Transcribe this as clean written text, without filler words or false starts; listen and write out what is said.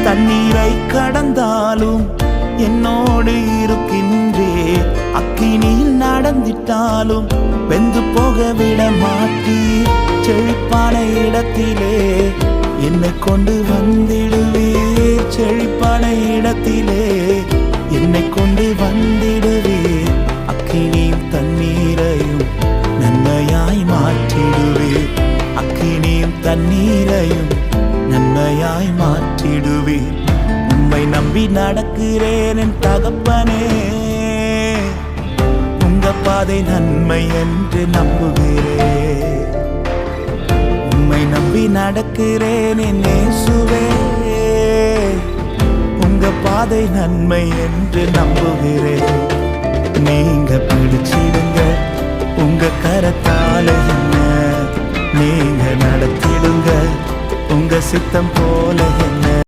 தண்ணீரை கடந்தாலும் என்னோடு இருக்கின்றே. அக்கினியில் நடந்திட்டாலும் வெந்து போக விட மாட்டீர். செழிப்பான இடத்திலே என்னை கொண்டு வந்திடுவீர். செழிப்பான இடத்திலே என்னை கொண்டு வந்திடுவீர். அக்கினியும் தண்ணீரையும் நன்மையாய் மாற்றிடுவீர். அக்கினியும் தண்ணீரையும் நன்மையாய் மாற்றிடுவீர். உம்மை நம்பி நடக்கிறேன் என் தகப்பனே. உங்க பாதை நன்மை என்று நம்புகிறேன். உம்மை நம்பி நடக்கிறேன் என் இயேசுவே. உங்க பாதை நன்மை என்று நம்புகிறேன். நீங்க பிடிச்சிடுங்க உங்க கரத்தால என்ன. நீங்க நடத்திடுங்க உங்க சித்தம் போல என்ன.